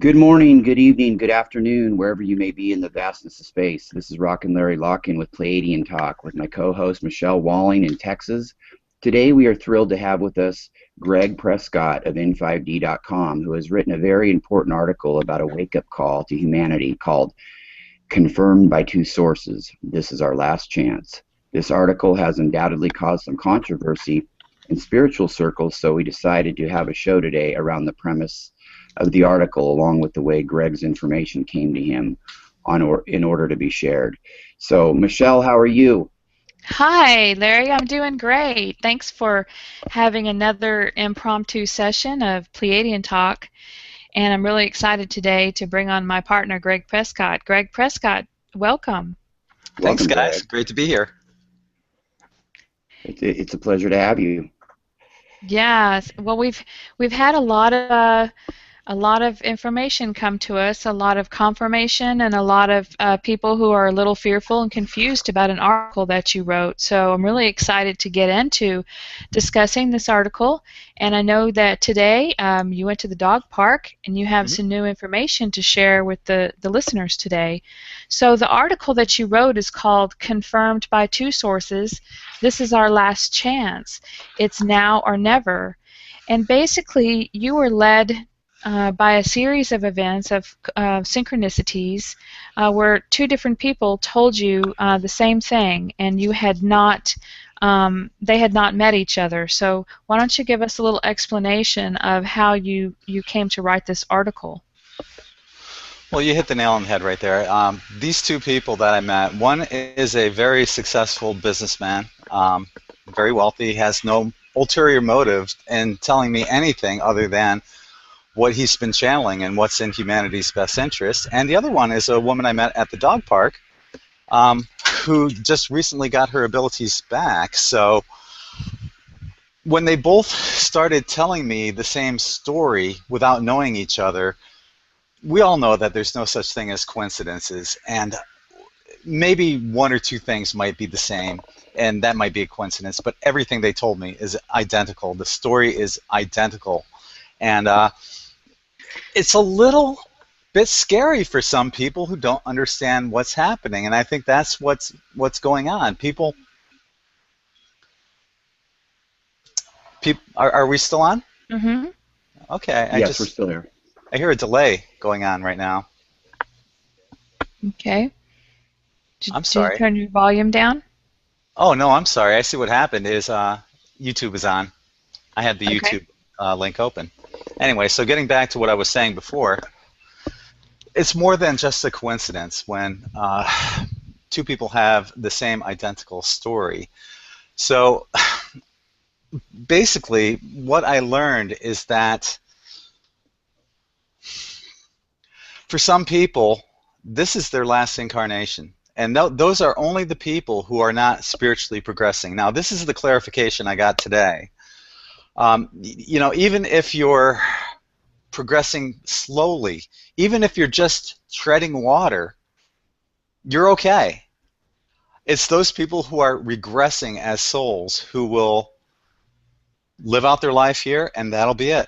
Good morning, good evening, good afternoon, wherever you may be in the vastness of space. This is Rocken Larry Locken with Pleiadian Talk with my co-host Michelle Walling in Texas. Today we are thrilled to have with us Gregg Prescott of N5D.com, who has written a very important article about a wake-up call to humanity called Confirmed by Two Sources. This is our last chance. This article has undoubtedly caused some controversy in spiritual circles, so we decided to have a show today around the premise of the article, along with the way Gregg's information came to him in order to be shared. So, Michelle, how are you? Hi, Larry. I'm doing great. Thanks for having another impromptu session of Pleiadian Talk. And I'm really excited today to bring on my partner, Gregg Prescott. Gregg Prescott, welcome. Thanks, Welcome, guys. Gregg. Great to be here. It's a pleasure to have you. Yes. Well, we've had a lot of information come to us, a lot of confirmation, and a lot of people who are a little fearful and confused about an article that you wrote. So I'm really excited to get into discussing this article. And I know that today you went to the dog park and you have Mhm. some new information to share with the listeners today. So the article that you wrote is called Confirmed by Two Sources. This is our last chance. It's now or never. And basically, you were led by a series of events of synchronicities where two different people told you the same thing, and you had not. They had not met each other. So why don't you give us a little explanation of how you came to write this article? Well, you hit the nail on the head right there. These two people that I met, one is a very successful businessman, very wealthy, has no ulterior motive in telling me anything other than what he's been channeling and what's in humanity's best interest. And the other one is a woman I met at the dog park um, who just recently got her abilities back. So when they both started telling me the same story without knowing each other, we all know that there's no such thing as coincidences, and maybe one or two things might be the same, and that might be a coincidence, but everything they told me is identical. The story is identical, and it's a little bit scary for some people who don't understand what's happening, and I think that's what's going on. People, are we still on? Mm-hmm. Okay, Yes, we're still here. I hear a delay going on right now. Okay. I'm Did you sorry. turn your volume down? Oh no, I'm sorry. I see what happened is YouTube is on. I had the Okay. YouTube link open. Anyway, so getting back to what I was saying before, it's more than just a coincidence when two people have the same identical story. So basically, what I learned is that for some people, this is their last incarnation. And those are only the people who are not spiritually progressing. Now, this is the clarification I got today. Even if you're progressing slowly, even if you're just treading water, you're okay. It's those people who are regressing as souls who will live out their life here, and that'll be it.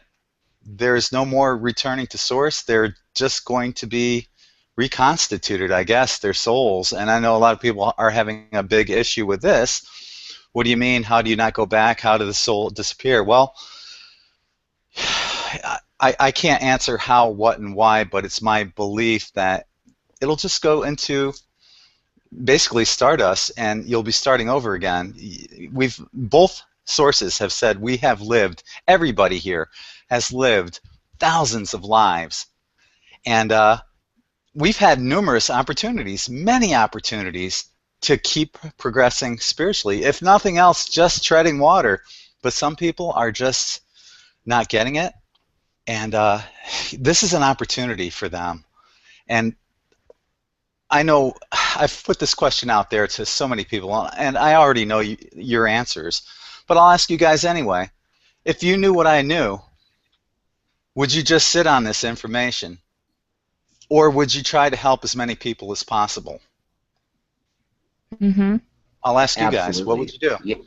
There's no more returning to source. They're just going to be reconstituted, I guess, their souls. And I know a lot of people are having a big issue with this. What do you mean? How do you not go back? How did the soul disappear? Well, I can't answer how, what, and why, but it's my belief that it'll just go into basically stardust, and you'll be starting over again. We've both sources have said we have lived. Everybody here has lived thousands of lives, and we've had numerous opportunities, many opportunities to keep progressing spiritually. If nothing else, just treading water. But some people are just not getting it, and this is an opportunity for them. And I know I've put this question out there to so many people, and I already know your answers, but I'll ask you guys anyway. If you knew what I knew, would you just sit on this information? Or would you try to help as many people as possible? Mm-hmm. I'll ask you guys, what would Absolutely. you do?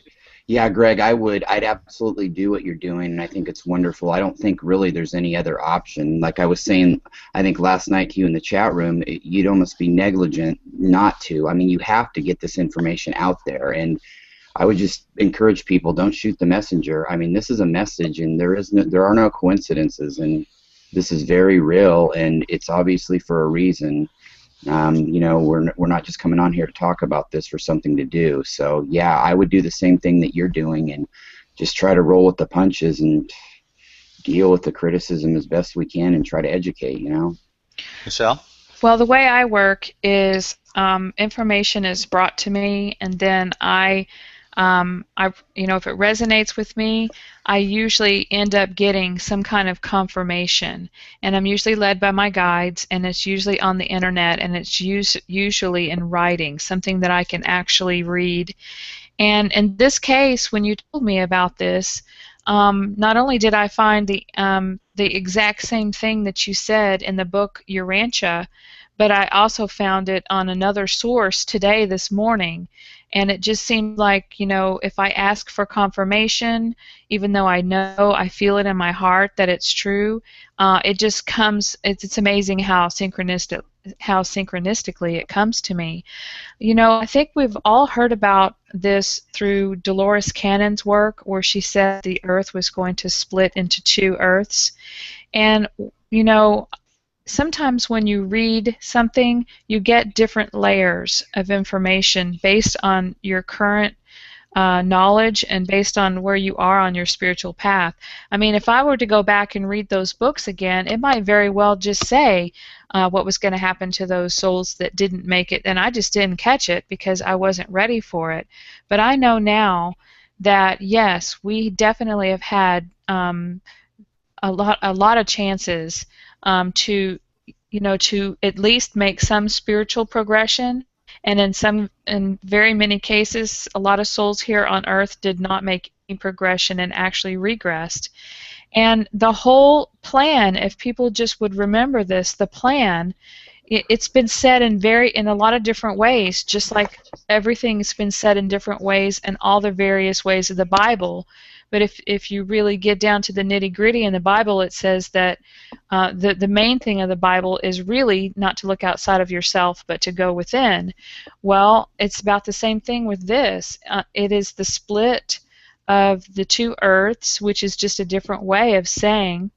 Yeah, Greg, I'd absolutely do what you're doing, and I think it's wonderful. I don't think really there's any other option. Like I was saying, I think last night to you in the chat room, you'd almost be negligent not to. I mean, you have to get this information out there, and I would just encourage people, don't shoot the messenger. I mean, this is a message, and there are no coincidences, and this is very real, and it's obviously for a reason. You know, we're not just coming on here to talk about this for something to do. So yeah, I would do the same thing that you're doing and just try to roll with the punches and deal with the criticism as best we can and try to educate, you know. Michelle? Well, the way I work is information is brought to me, and then you know, if it resonates with me, I usually end up getting some kind of confirmation, and I'm usually led by my guides, and it's usually on the internet, and it's usually in writing, something that I can actually read. And in this case, when you told me about this, not only did I find the exact same thing that you said in the book Urantia, but I also found it on another source today, this morning. And it just seemed like, you know, if I ask for confirmation, even though I know, I feel it in my heart that it's true, it just comes, it's amazing how synchronistically it comes to me. You know, I think we've all heard about this through Dolores Cannon's work, where she said the Earth was going to split into two Earths. And, you know, sometimes when you read something, you get different layers of information based on your current knowledge and based on where you are on your spiritual path. I mean, if I were to go back and read those books again, it might very well just say what was going to happen to those souls that didn't make it, and I just didn't catch it because I wasn't ready for it. But I know now that, yes, we definitely have had a lot of chances to, you know, to at least make some spiritual progression. And in very many cases, a lot of souls here on Earth did not make any progression and actually regressed. And the whole plan, if people just would remember this, the plan, it's been said in a lot of different ways, just like everything's been said in different ways in all the various ways of the Bible. But if you really get down to the nitty-gritty in the Bible, it says that the main thing of the Bible is really not to look outside of yourself, but to go within. Well, it's about the same thing with this. It is the split of the two earths, which is just a different way of saying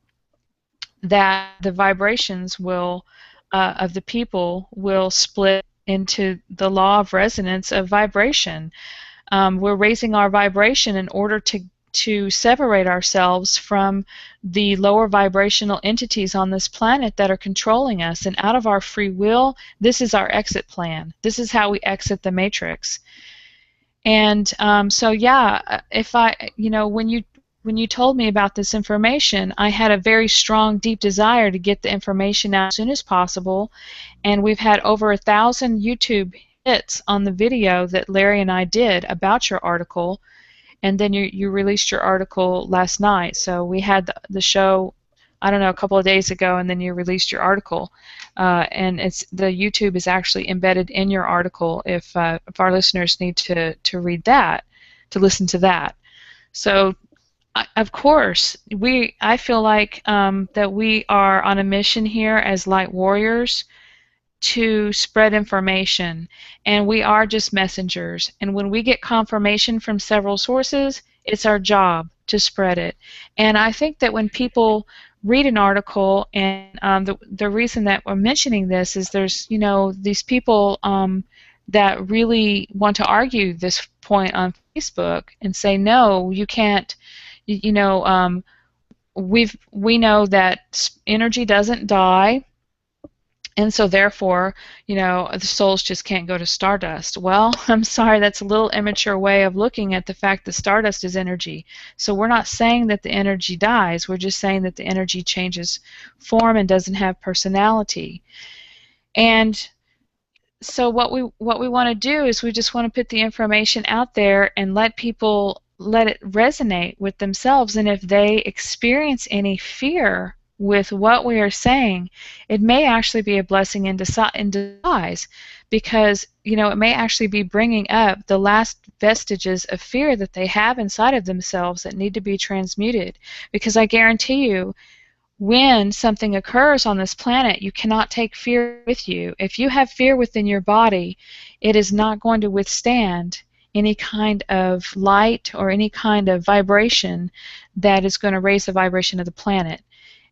that the vibrations will of the people will split into the law of resonance of vibration. We're raising our vibration in order to separate ourselves from the lower vibrational entities on this planet that are controlling us, and out of our free will, this is our exit plan. This is how we exit the matrix. And so yeah, if I, you know, when you told me about this information, I had a very strong, deep desire to get the information out as soon as possible, and we've had over 1,000 YouTube hits on the video that Larry and I did about your article, and then you released your article last night. So we had the show, I don't know, a couple of days ago, and then you released your article, and the YouTube is actually embedded in your article if our listeners need to read that, to listen to that. So of course, I feel like that we are on a mission here as light warriors to spread information, and we are just messengers. And when we get confirmation from several sources, it's our job to spread it. And I think that when people read an article, and the reason that we're mentioning this is there's, you know, these people that really want to argue this point on Facebook and say, no, you can't. You know, we know that energy doesn't die, and so therefore, you know, the souls just can't go to stardust. Well, I'm sorry, that's a little immature way of looking at the fact that stardust is energy. So we're not saying that the energy dies. We're just saying that the energy changes form and doesn't have personality. And so what we want to do is we just want to put the information out there and let people let it resonate with themselves. And if they experience any fear with what we are saying, it may actually be a blessing in disguise, because it may actually be bringing up the last vestiges of fear that they have inside of themselves that need to be transmuted. Because I guarantee you, when something occurs on this planet, you cannot take fear with you. If you have fear within your body, it is not going to withstand any kind of light or any kind of vibration that is going to raise the vibration of the planet,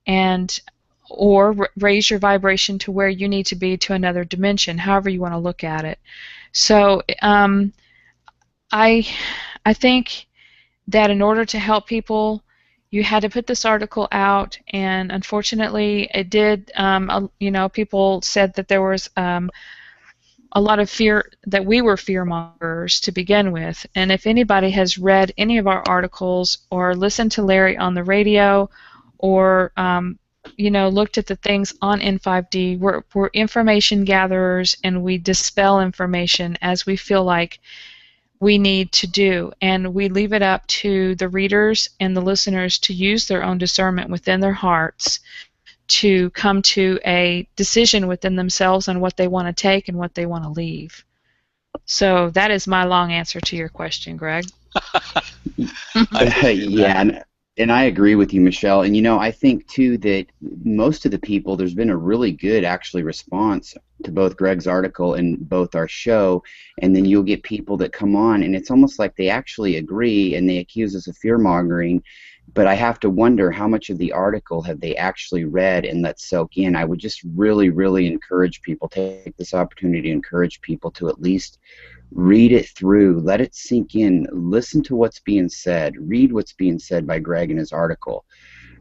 and or raise your vibration to where you need to be to another dimension, however you want to look at it. So I think that in order to help people, you had to put this article out, and unfortunately it did. People said that there was a lot of fear, that we were fearmongers to begin with. And if anybody has read any of our articles or listened to Larry on the radio, or looked at the things on N5D, we're information gatherers, and we dispel information as we feel like we need to do, and we leave it up to the readers and the listeners to use their own discernment within their hearts to come to a decision within themselves on what they want to take and what they want to leave. So that is my long answer to your question, Greg. Yeah, and I agree with you, Michelle. And I think too that most of the people, there's been a really good actually response to both Gregg's article and both our show, and then you'll get people that come on and it's almost like they actually agree and they accuse us of fear-mongering, but I have to wonder how much of the article have they actually read and let soak in. I would just really, really encourage people, take this opportunity to encourage people to at least read it through, let it sink in, listen to what's being said, read what's being said by Gregg in his article.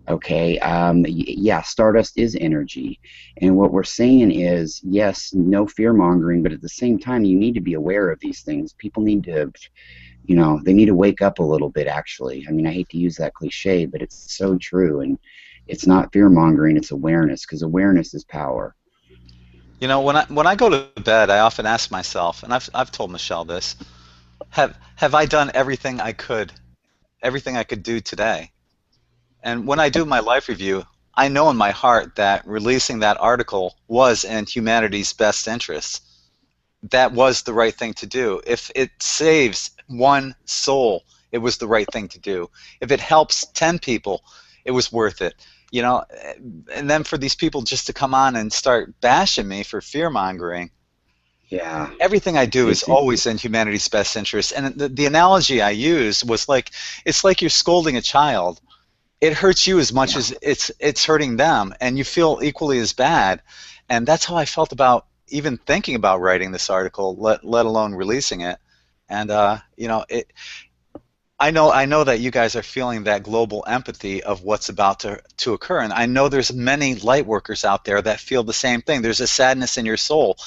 Okay, yeah, Stardust is energy, and what we're saying is, yes, no fear-mongering, but at the same time, you need to be aware of these things. People need to, they need to wake up a little bit, actually. I mean, I hate to use that cliche, but it's so true, and it's not fear-mongering, it's awareness, because awareness is power. When I go to bed, I often ask myself, and I've told Michelle this, have I done everything I could do today? And when I do my life review, I know in my heart that releasing that article was in humanity's best interests. That was the right thing to do. If it saves one soul, it was the right thing to do. If it helps 10 people, it was worth it. And then for these people just to come on and start bashing me for fear-mongering, yeah, everything I do is always in humanity's best interest. And the analogy I used was it's like you're scolding a child. It hurts you as much as it's hurting them, and you feel equally as bad. And that's how I felt about even thinking about writing this article, let alone releasing it. And I know that you guys are feeling that global empathy of what's about to occur, and I know there's many light workers out there that feel the same thing. There's a sadness in your soul.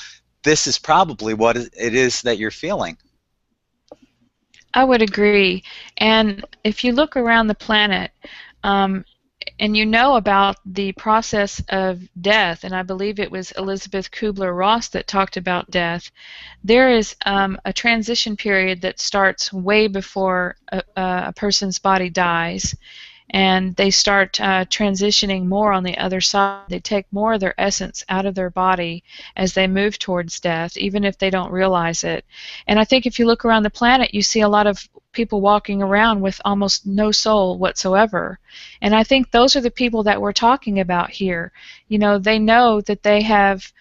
This is probably what it is that you're feeling. I would agree. And if you look around the planet, and about the process of death, and I believe it was Elizabeth Kubler-Ross that talked about death, there is a transition period that starts way before a person's body dies, and they start transitioning more on the other side. They take more of their essence out of their body as they move towards death, even if they don't realize it. And I think if you look around the planet, you see a lot of people walking around with almost no soul whatsoever. And I think those are the people that we're talking about here. They know that they have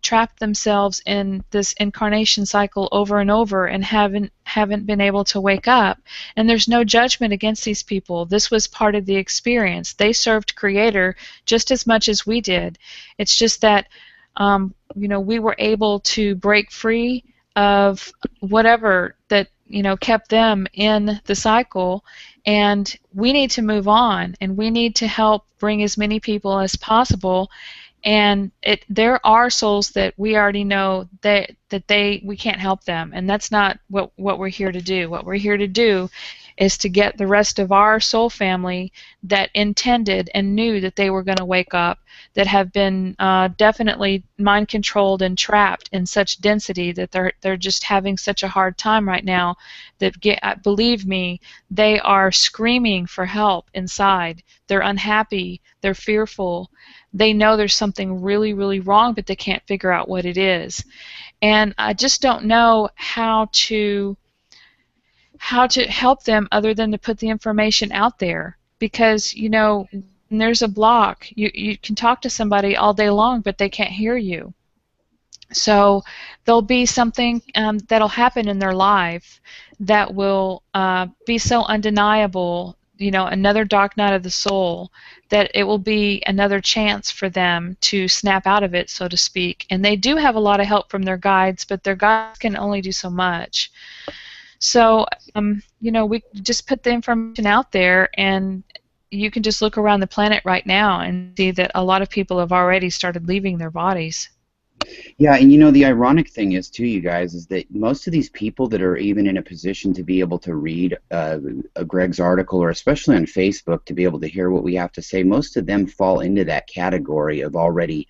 trapped themselves in this incarnation cycle over and over and haven't been able to wake up. And there's no judgment against these people. This was part of the experience. They served Creator just as much as we did. It's just that we were able to break free of whatever that kept them in the cycle, and we need to move on, and we need to help bring as many people as possible. And there are souls that we already know that we can't help them, and that's not what we're here to do. What we're here to do is to get the rest of our soul family that intended and knew that they were going to wake up, that have been definitely mind controlled and trapped in such density that they're just having such a hard time right now, that believe me, they are screaming for help inside. They're unhappy, they're fearful, they know there's something really, really wrong, but they can't figure out what it is. And I just don't know how to help them other than to put the information out there, because when there's a block, you can talk to somebody all day long, but they can't hear you. So there'll be something that'll happen in their life that will be so undeniable, another dark night of the soul, that it will be another chance for them to snap out of it, so to speak. And they do have a lot of help from their guides, but their guides can only do so much. So, we just put the information out there, and you can just look around the planet right now and see that a lot of people have already started leaving their bodies. Yeah, and the ironic thing is, too, you guys, is that most of these people that are even in a position to be able to read Gregg's article, or especially on Facebook, to be able to hear what we have to say, most of them fall into that category of already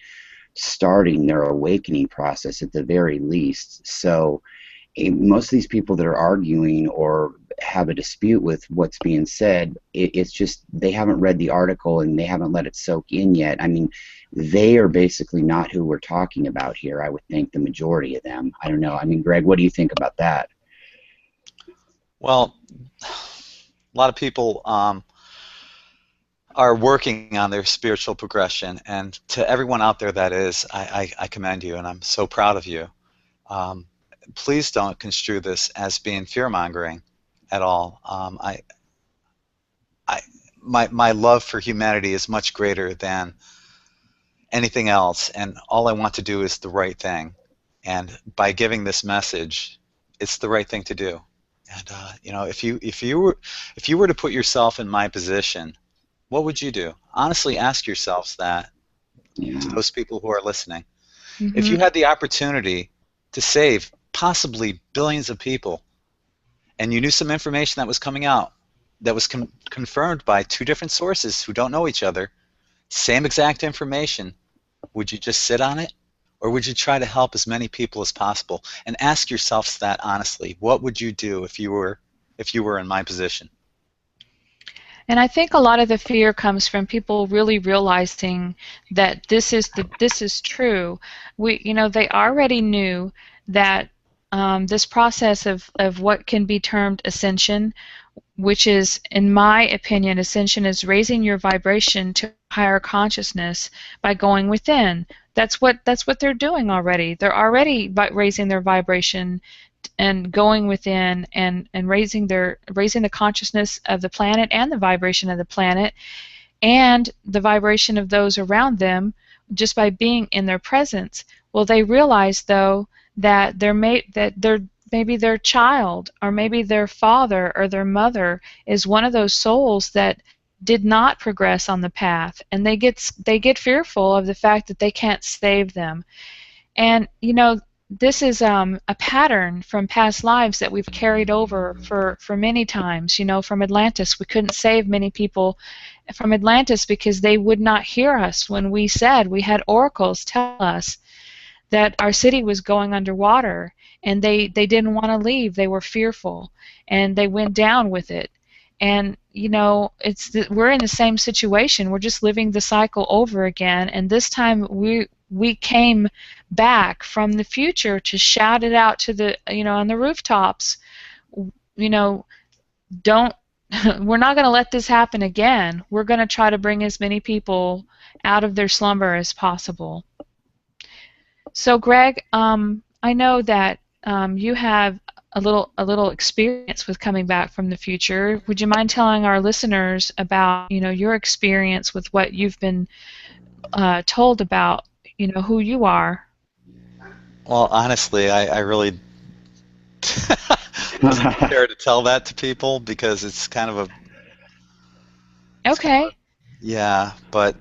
starting their awakening process at the very least. So most of these people that are arguing or have a dispute with what's being said, it's just they haven't read the article and they haven't let it soak in yet. I mean, they are basically not who we're talking about here, I would think, the majority of them. I don't know. I mean, Gregg, what do you think about that? Well, a lot of people are working on their spiritual progression, and to everyone out there that is, I commend you, and I'm so proud of you. Please don't construe this as being fear-mongering at all. My love for humanity is much greater than anything else, and all I want to do is the right thing. And by giving this message, it's the right thing to do. And if you were to put yourself in my position, what would you do? Honestly, ask yourselves that. Yeah. To those people who are listening. Mm-hmm. If you had the opportunity to save possibly billions of people, and you knew some information that was coming out that was confirmed by two different sources who don't know each other, same exact information, would you just sit on it, or would you try to help as many people as possible? And ask yourselves that honestly. What would you do if you were in my position? And I think a lot of the fear comes from people really realizing that this is true. They already knew that this process of what can be termed ascension, which is, in my opinion, ascension is raising your vibration to higher consciousness by going within. That's what they're doing already. They're already raising their vibration and going within and raising the consciousness of the planet and the vibration of the planet and the vibration of those around them just by being in their presence. Well, they realize though that maybe their child or maybe their father or their mother is one of those souls that did not progress on the path, and they get fearful of the fact that they can't save them. And this is a pattern from past lives that we've carried over for many times. From Atlantis, we couldn't save many people from Atlantis because they would not hear us when we said, we had oracles tell us that our city was going underwater, and they didn't want to leave. They were fearful, and they went down with it. And we're in the same situation. We're just living the cycle over again, and this time we came back from the future to shout it out to the on the rooftops. Don't we're not going to let this happen again. We're going to try to bring as many people out of their slumber as possible. So Gregg, I know that you have a little experience with coming back from the future. Would you mind telling our listeners about your experience with what you've been told about who you are? Well, honestly, I really wasn't prepared to tell that to people because it's kind of a Okay. Yeah, but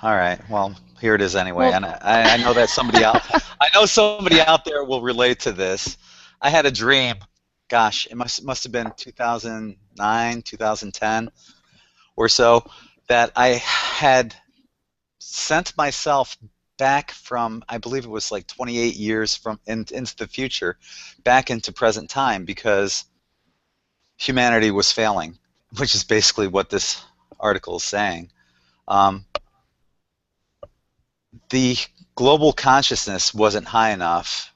all right. Well, here it is anyway, and I know that somebody out there will relate to this. I had a dream, gosh, it must have been 2009, 2010 or so, that I had sent myself back from, I believe it was like 28 years from into the future, back into present time, because humanity was failing, which is basically what this article is saying. Um, the global consciousness wasn't high enough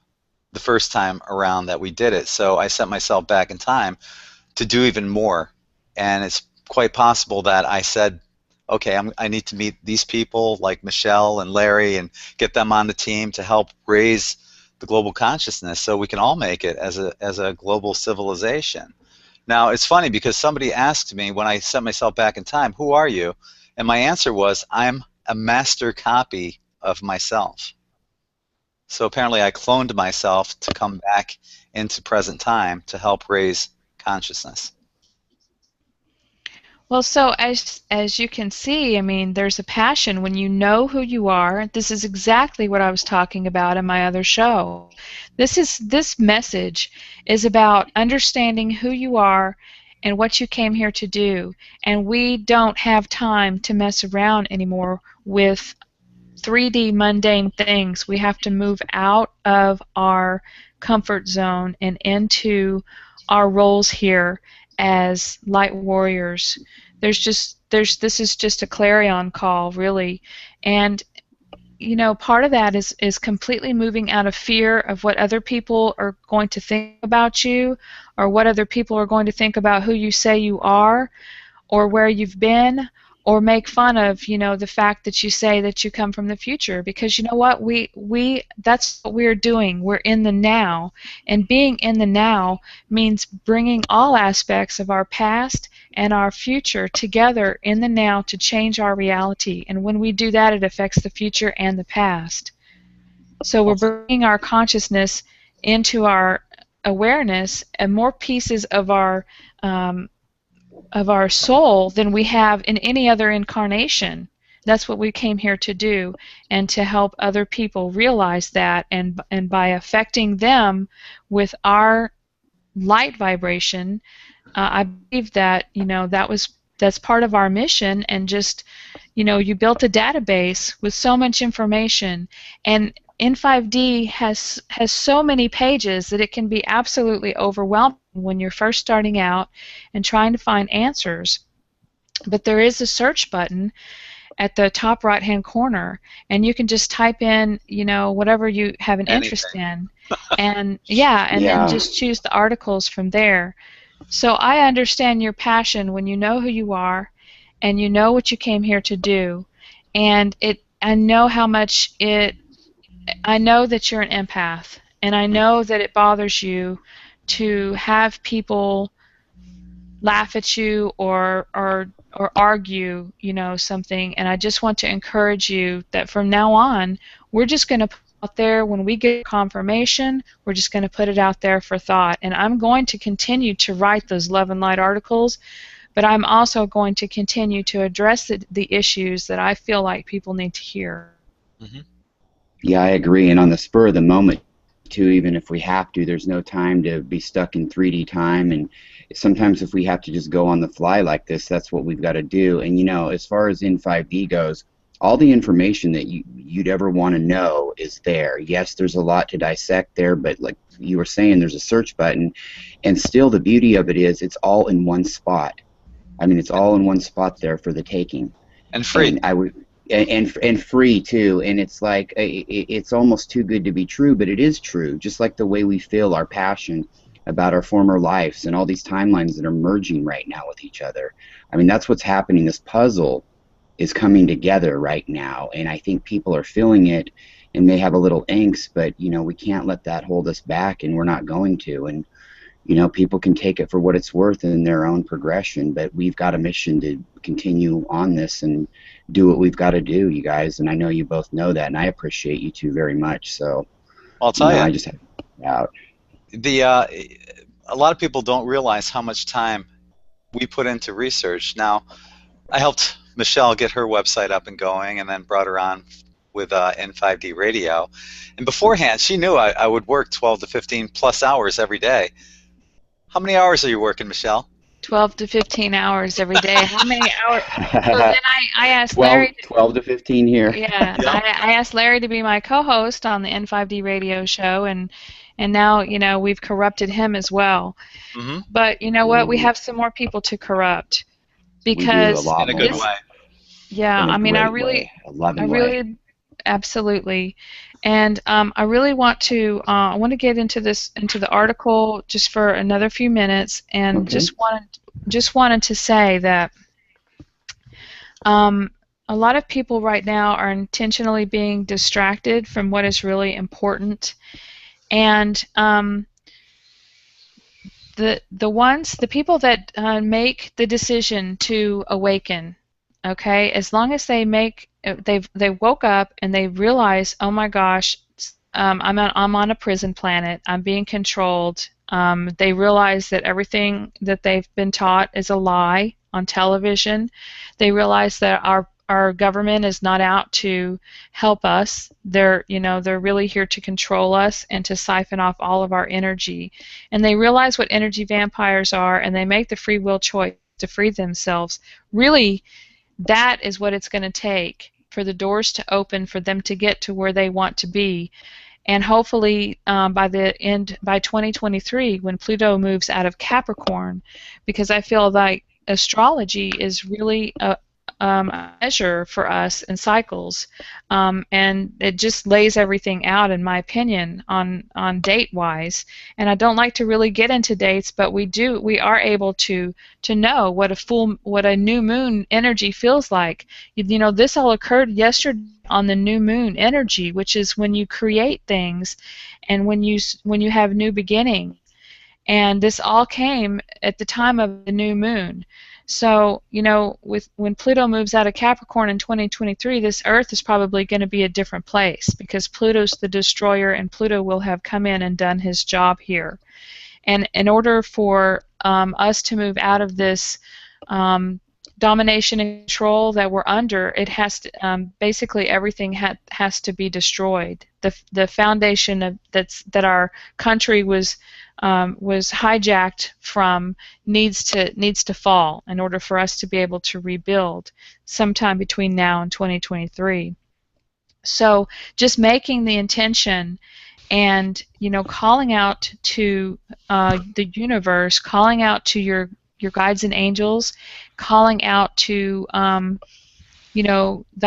the first time around that we did it, so I sent myself back in time to do even more. And it's quite possible that I said, okay, I need to meet these people like Michelle and Larry and get them on the team to help raise the global consciousness so we can all make it as a global civilization. Now, it's funny because somebody asked me when I sent myself back in time, who are you? And my answer was, I'm a master copy of myself. So apparently I cloned myself to come back into present time to help raise consciousness. Well, so as you can see, I mean, there's a passion when you know who you are. This is exactly what I was talking about in my other show. This message is about understanding who you are and what you came here to do. And we don't have time to mess around anymore with 3D mundane things. We have to move out of our comfort zone and into our roles here as light warriors. This is just a clarion call, really. And you know, part of that is completely moving out of fear of what other people are going to think about you, or what other people are going to think about who you say you are, or where you've been, or make fun of, you know, the fact that you say that you come from the future. Because you know what, we that's what we're doing. We're in the now, and being in the now means bringing all aspects of our past and our future together in the now to change our reality. And when we do that, it affects the future and the past. So we're bringing our consciousness into our awareness, and more pieces of our soul than we have in any other incarnation. That's what we came here to do, and to help other people realize that, and by affecting them with our light vibration, I believe that, you know, that's part of our mission. And just, you know, you built a database with so much information, and N5D has so many pages that it can be absolutely overwhelming when you're first starting out and trying to find answers. But there is a search button at the top right hand corner, and you can just type in, you know, whatever you have an interest in, and then just choose the articles from there. So I understand your passion when you know who you are and you know what you came here to do. And I know how much I know that you're an empath, and I know that it bothers you to have people laugh at you or argue, you know, something. And I just want to encourage you that from now on, we're just going to put out there, when we get confirmation, we're just going to put it out there for thought. And I'm going to continue to write those love and light articles, but I'm also going to continue to address the issues that I feel like people need to hear. Mm-hmm. Yeah, I agree. And on the spur of the moment, too, even if we have to, there's no time to be stuck in 3D time. And sometimes if we have to just go on the fly like this, that's what we've got to do. And, you know, as far as N5D goes, all the information that you'd ever want to know is there. Yes, there's a lot to dissect there, but like you were saying, there's a search button. And still, the beauty of it is it's all in one spot. I mean, it's all in one spot there for the taking. And free. And I would... And free too. And it's like, it's almost too good to be true, but it is true. Just like the way we feel our passion about our former lives and all these timelines that are merging right now with each other. I mean, that's what's happening. This puzzle is coming together right now, and I think people are feeling it and may have a little angst, but you know, we can't let that hold us back, and we're not going to. And you know, people can take it for what it's worth in their own progression, but we've got a mission to continue on this and do what we've got to do, you guys. And I know you both know that, and I appreciate you two very much. So I'll tell you, I just have to out. A lot of people don't realize how much time we put into research. Now, I helped Michelle get her website up and going, and then brought her on with N5D Radio. And beforehand, she knew I would work 12 to 15 plus hours every day. How many hours are you working, Michelle? 12 to 15 hours every day. How many hours? So then I asked 12, Larry. 12 to 15 here. Yeah, Yep. I asked Larry to be my co-host on the N5D radio show, and now we've corrupted him as well. Mm-hmm. But you know what? We Ooh, have some more people to corrupt we do a because lot In a good more this. way. Yeah, in a I mean, great way, a I loving way. really, absolutely, and I really want to I want to get into the article just for another few minutes, and Okay. just wanted to say that. Um, a lot of people right now are intentionally being distracted from what is really important, and the people that make the decision to awaken, okay, as long as they woke up and they realize, oh my gosh, I'm on a prison planet, I'm being controlled. They realize that everything that they've been taught is a lie on television. They realize that our government is not out to help us. They're really here to control us and to siphon off all of our energy. And they realize what energy vampires are, and they make the free will choice to free themselves. Really, that is what it's going to take for the doors to open for them to get to where they want to be. And hopefully by 2023, when Pluto moves out of Capricorn, because I feel like astrology is really a measure for us in cycles, and it just lays everything out, in my opinion, on date wise. And I don't like to really get into dates, but we are able to know what a new moon energy feels like. This all occurred yesterday on the new moon energy, which is when you create things, and when you have new beginning. And this all came at the time of the new moon. So, when Pluto moves out of Capricorn in 2023, this Earth is probably going to be a different place, because Pluto's the destroyer, and Pluto will have come in and done his job here. And in order for us to move out of this domination and control that we're under, it has to basically everything has to be destroyed. The foundation that our country was hijacked from needs to fall in order for us to be able to rebuild sometime between now and 2023. So just making the intention, and calling out to the universe, calling out to your guides and angels, calling out to the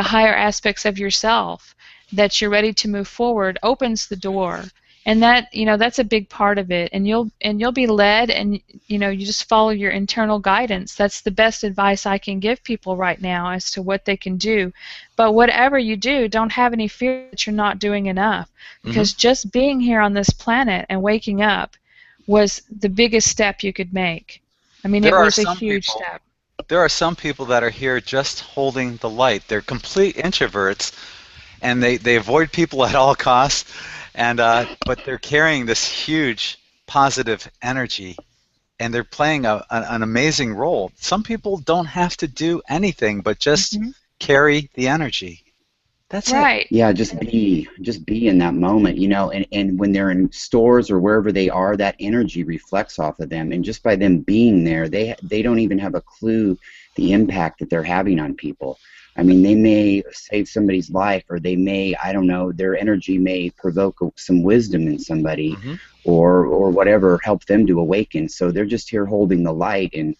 higher aspects of yourself, that you're ready to move forward, opens the door. And that's a big part of it. And you'll be led, and you just follow your internal guidance. That's the best advice I can give people right now as to what they can do. But whatever you do, don't have any fear that you're not doing enough, because just being here on this planet and waking up was the biggest step you could make. I mean, it There are was a some huge people. step. There are some people that are here just holding the light. They're complete introverts, and they avoid people at all costs, and but they're carrying this huge positive energy, and they're playing an amazing role. Some people don't have to do anything but just carry the energy. That's it. Right. Yeah, just be in that moment, and when they're in stores or wherever they are, that energy reflects off of them, and just by them being there, they don't even have a clue the impact that they're having on people. I mean, they may save somebody's life, or they may, I don't know, their energy may provoke some wisdom in somebody, or whatever, help them to awaken. So they're just here holding the light. And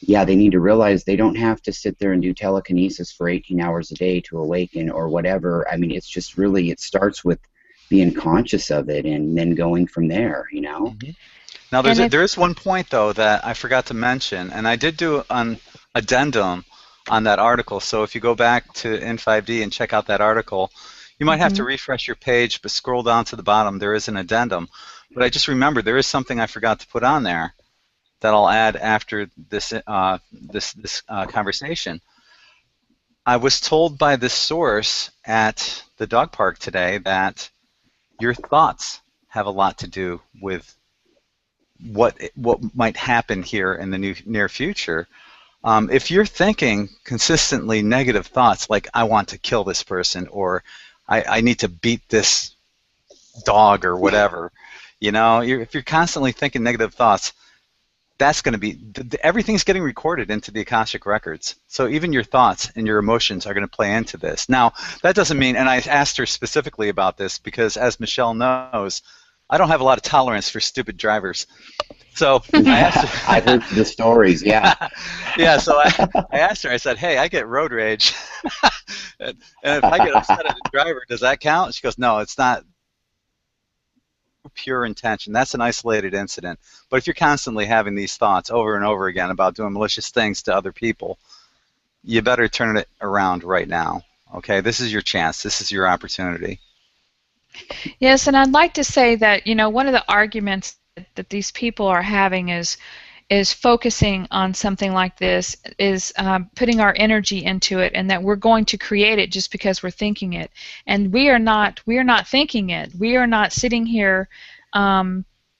yeah, they need to realize they don't have to sit there and do telekinesis for 18 hours a day to awaken or whatever. I mean, it's just really, it starts with being conscious of it and then going from there, Now, And there is one point, though, that I forgot to mention, and I did do an addendum on that article. So if you go back to N5D and check out that article, you might have to refresh your page, but scroll down to the bottom. There is an addendum. But I just remembered there is something I forgot to put on there that I'll add after this conversation. I was told by this source at the dog park today that your thoughts have a lot to do with what might happen here in the near future. If you're thinking consistently negative thoughts like, I want to kill this person, or I need to beat this dog, or whatever, if you're constantly thinking negative thoughts, that's going to be, everything's getting recorded into the Akashic records. So even your thoughts and your emotions are going to play into this. Now, that doesn't mean, and I asked her specifically about this because, as Michelle knows, I don't have a lot of tolerance for stupid drivers. So I asked her. I've heard the stories, yeah. Yeah, so I asked her, I said, hey, I get road rage. And if I get upset at a driver, does that count? She goes, no, it's not pure intention. That's an isolated incident. But if you're constantly having these thoughts over and over again about doing malicious things to other people, you better turn it around right now. Okay, this is your chance. This is your opportunity. Yes, and I'd like to say that, one of the arguments that these people are having is focusing on something like this, is putting our energy into it, and that we're going to create it just because we're thinking it. And we are not thinking it. We are not sitting here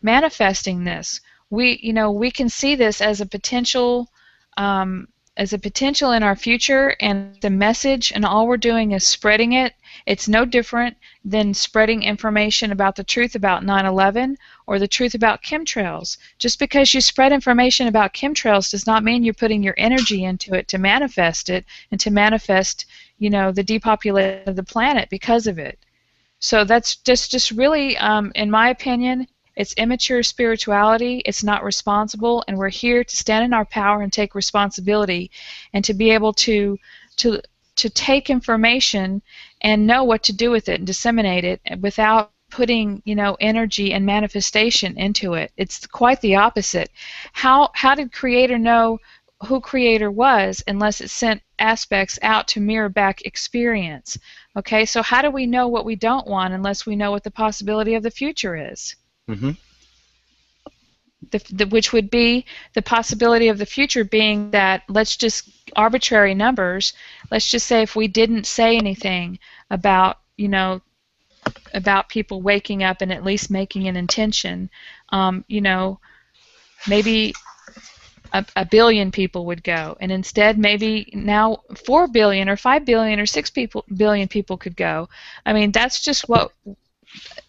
manifesting this. We can see this as a potential in our future, and the message, and all we're doing is spreading it. It's no different than spreading information about the truth about 9/11 or the truth about chemtrails. Just because you spread information about chemtrails does not mean you're putting your energy into it to manifest it, and to manifest, the depopulation of the planet because of it. So that's just really, in my opinion, it's immature spirituality. It's not responsible, and we're here to stand in our power and take responsibility, and to be able to take information and know what to do with it and disseminate it without putting, energy and manifestation into it. It's quite the opposite. How did Creator know who Creator was unless it sent aspects out to mirror back experience? Okay, so how do we know what we don't want unless we know what the possibility of the future is? Mm-hmm. Which would be the possibility of the future being that, let's just arbitrary numbers, let's just say if we didn't say anything about, about people waking up and at least making an intention, maybe a billion people would go, and instead maybe now 4 billion or 5 billion or 6 billion people could go. I mean, that's just what,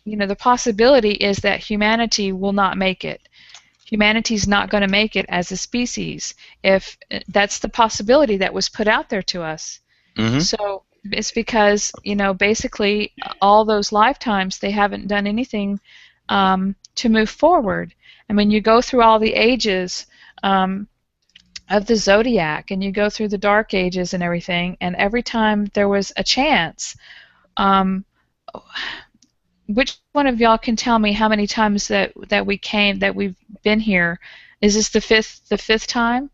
the possibility is that humanity will not make it. Humanity's not going to make it as a species. If that's the possibility that was put out there to us. Mm-hmm. So it's because, basically all those lifetimes they haven't done anything to move forward. I mean, you go through all the ages of the zodiac, and you go through the dark ages and everything, and every time there was a chance, which one of y'all can tell me how many times that we've been here? Is this the fifth time?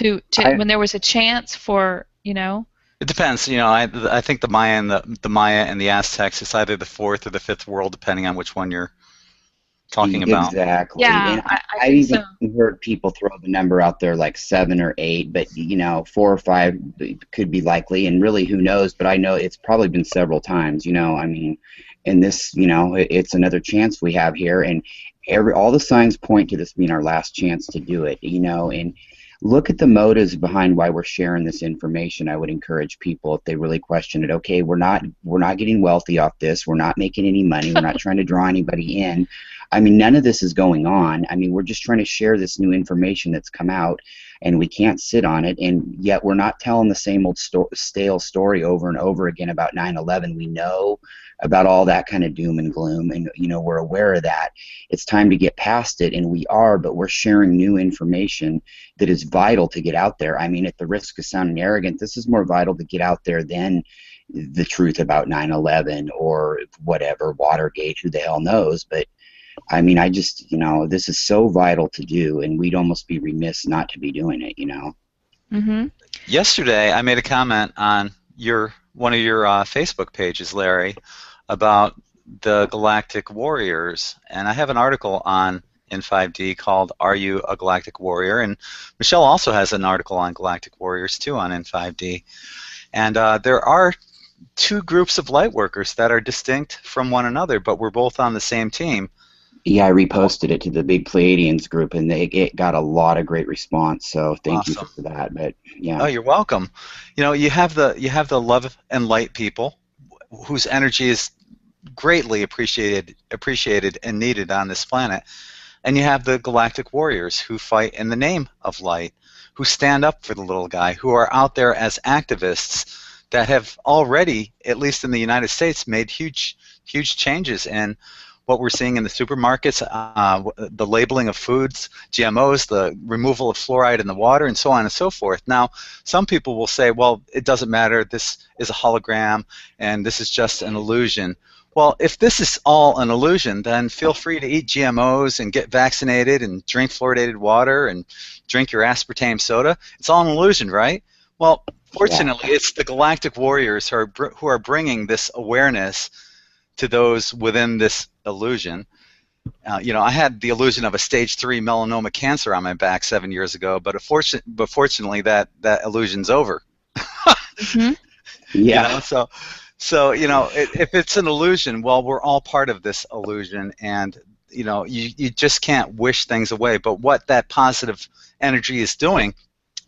When there was a chance for, It depends. I think the Maya and the Aztecs, it's either the fourth or the fifth world, depending on which one you're talking about. Exactly. Yeah, and I even think so. heard people throw the number out there like 7 or 8, but 4 or 5 could be likely, and really who knows? But I know it's probably been several times. I mean, and this, it's another chance we have here, and all the signs point to this being our last chance to do it. And look at the motives behind why we're sharing this information. I would encourage people, if they really question it, okay, we're not getting wealthy off this. We're not making any money. We're not trying to draw anybody in. I mean, none of this is going on. I mean, we're just trying to share this new information that's come out, and we can't sit on it, and yet we're not telling the same old stale story over and over again about 9/11. We know about all that kind of doom and gloom, and we're aware of that. It's time to get past it, and we are, but we're sharing new information that is vital to get out there. I mean, at the risk of sounding arrogant, this is more vital to get out there than the truth about 9/11 or whatever, Watergate, who the hell knows. But I mean, I just, this is so vital to do, and we'd almost be remiss not to be doing it, Mm-hmm. Yesterday, I made a comment on one of your Facebook pages, Larry, about the Galactic Warriors, and I have an article on N5D called "Are You a Galactic Warrior?" And Michelle also has an article on Galactic Warriors too on N5D, and there are 2 groups of light workers that are distinct from one another, but we're both on the same team. Yeah, I reposted it to the big Pleiadians group, and it got a lot of great response. So thank you for that. But yeah. Oh, you're welcome. You have the love and light people, whose energy is greatly appreciated and needed on this planet. And you have the Galactic Warriors who fight in the name of light, who stand up for the little guy, who are out there as activists that have already, at least in the United States, made huge changes in what we're seeing in the supermarkets, the labeling of foods, GMOs, the removal of fluoride in the water, and so on and so forth. Now, some people will say, well, it doesn't matter, this is a hologram, and this is just an illusion. Well, if this is all an illusion, then feel free to eat GMOs and get vaccinated and drink fluoridated water and drink your aspartame soda. It's all an illusion, right? Well, fortunately, it's the Galactic Warriors who are bringing this awareness to those within this illusion. I had the illusion of a stage 3 melanoma cancer on my back 7 years ago, but fortunately that illusion's over. Mm-hmm. Yeah. So if it's an illusion, well, we're all part of this illusion, and you just can't wish things away. But what that positive energy is doing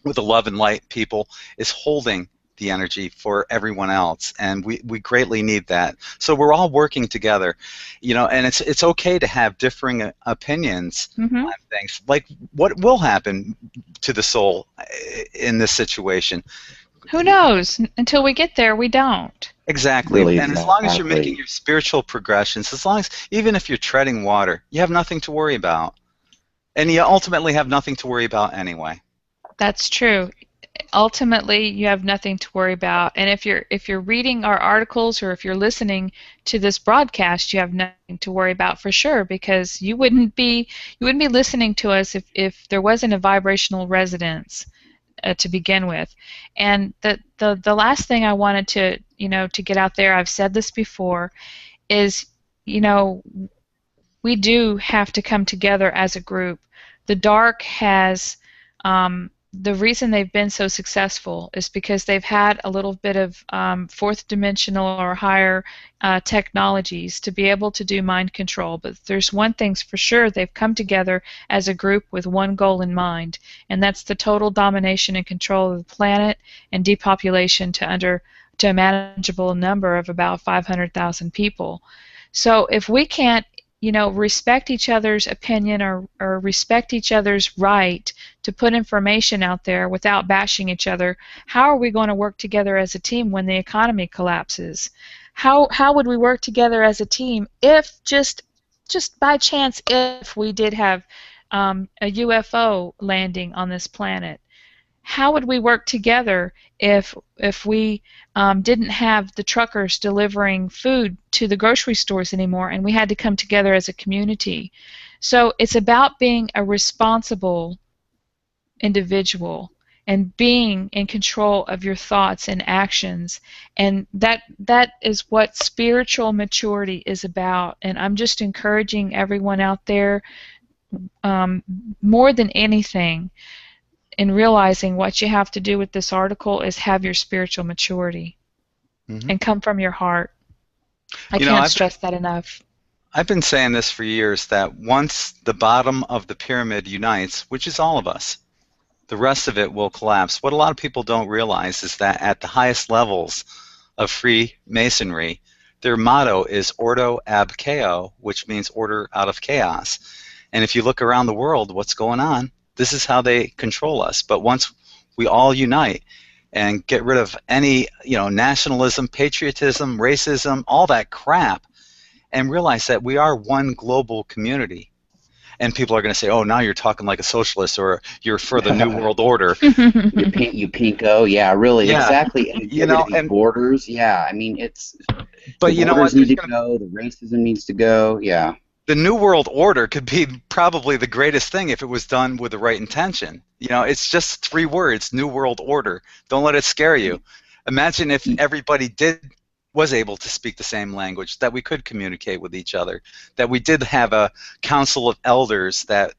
with the love and light people is holding the energy for everyone else, and we greatly need that. So we're all working together, and it's okay to have differing opinions on things. Like, what will happen to the soul in this situation? Who knows? Until we get there, we don't. Exactly. Really, and as long as you're making your spiritual progressions, even if you're treading water, you have nothing to worry about, and you ultimately have nothing to worry about anyway. That's true. Ultimately, you have nothing to worry about, and if you're reading our articles or if you're listening to this broadcast, you have nothing to worry about for sure, because you wouldn't be listening to us if there wasn't a vibrational resonance to begin with. And the last thing I wanted to get out there, I've said this before, is we do have to come together as a group. The dark has the reason they've been so successful is because they've had a little bit of fourth dimensional or higher technologies to be able to do mind control. But there's one thing's for sure, they've come together as a group with one goal in mind, and that's the total domination and control of the planet and depopulation to a manageable number of about 500,000 people. So if we can't respect each other's opinion or respect each other's right to put information out there without bashing each other, how are we going to work together as a team when the economy collapses? How would we work together as a team if just by chance if we did have a UFO landing on this planet? How would we work together if we didn't have the truckers delivering food to the grocery stores anymore and we had to come together as a community? So it's about being a responsible individual and being in control of your thoughts and actions, and that is what spiritual maturity is about. And I'm just encouraging everyone out there, more than anything, in realizing what you have to do with this article is have your spiritual maturity and come from your heart. I can't stress that enough. I've been saying this for years, that once the bottom of the pyramid unites, which is all of us, the rest of it will collapse. What a lot of people don't realize is that at the highest levels of Freemasonry, their motto is Ordo ab Chaos, which means order out of chaos. And if you look around the world, what's going on? This is how they control us. But once we all unite and get rid of any, nationalism, patriotism, racism, all that crap, and realize that we are one global community. And people are going to say, oh, now you're talking like a socialist, or you're for the New World Order. you pinko, yeah, really, yeah. Exactly. And and borders, yeah. I mean, it's. But the borders need to go. The racism needs to go. Yeah. The New World Order could be probably the greatest thing if it was done with the right intention. It's just 3 words: New World Order. Don't let it scare you. Imagine if everybody was able to speak the same language, that we could communicate with each other, that we did have a council of elders that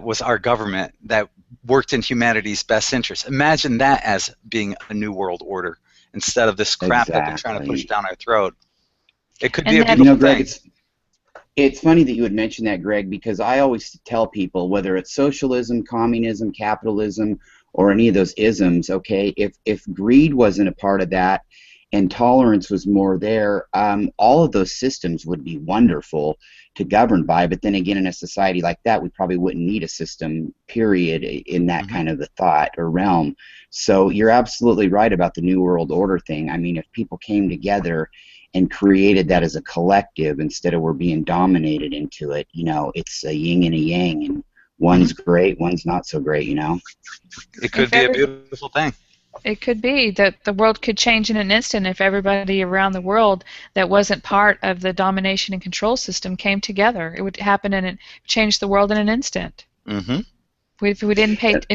was our government, that worked in humanity's best interest. Imagine that as being a new world order instead of this crap that they're trying to push down our throat. It could be a beautiful thing. It's funny that you would mention that, Greg, because I always tell people, whether it's socialism, communism, capitalism, or any of those isms, okay, if greed wasn't a part of that, and tolerance was more there, all of those systems would be wonderful to govern by. But then again, in a society like that, we probably wouldn't need a system, period, in that kind of a thought or realm. So you're absolutely right about the New World Order thing. I mean, if people came together and created that as a collective instead of we're being dominated into it, you know, it's a yin and a yang, and one's great, one's not so great, you know. It could be a beautiful thing. It could be that the world could change in an instant if everybody around the world that wasn't part of the domination and control system came together. It would happen and it changed the world in an instant. If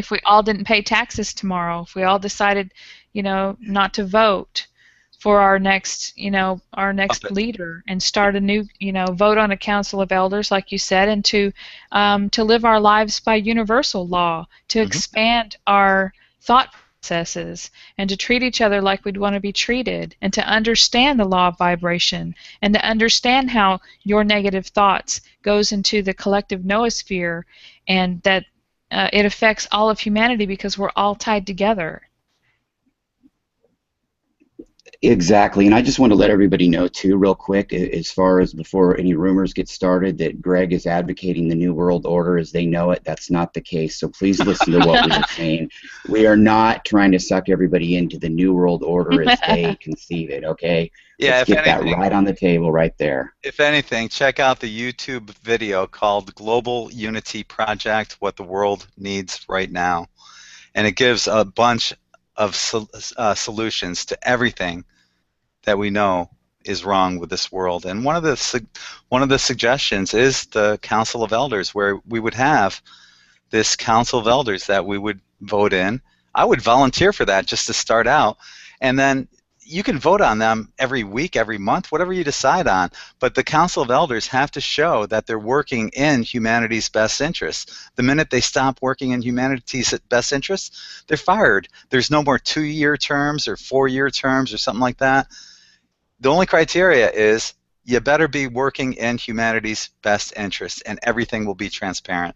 we all didn't pay taxes tomorrow, if we all decided, you know, not to vote for our next leader and start a new, you know, vote on a council of elders, like you said, and to live our lives by universal law, to expand our thought processes, and to treat each other like we'd want to be treated, and to understand the law of vibration, and to understand how your negative thoughts goes into the collective noosphere, and that it affects all of humanity because we're all tied together. Exactly, and I just want to let everybody know too, real quick, as far as before any rumors get started, that Gregg is advocating the New World Order as they know it. That's not the case, so please listen to what we are saying. We are not trying to suck everybody into the New World Order as they conceive it, okay? Yeah, let's get that right on the table right there. If anything, check out the YouTube video called Global Unity Project, What the World Needs Right Now. And it gives a bunch of solutions to everything that we know is wrong with this world. And one of the suggestions is the Council of Elders, where we would have this Council of Elders that we would vote in. I would volunteer for that just to start out, and then you can vote on them every week, every month, whatever you decide on. But the Council of Elders have to show that they're working in humanity's best interests. The minute they stop working in humanity's best interests, they're fired. There's no more 2-year terms or 4-year terms or something like that. The only criteria is you better be working in humanity's best interests, and everything will be transparent.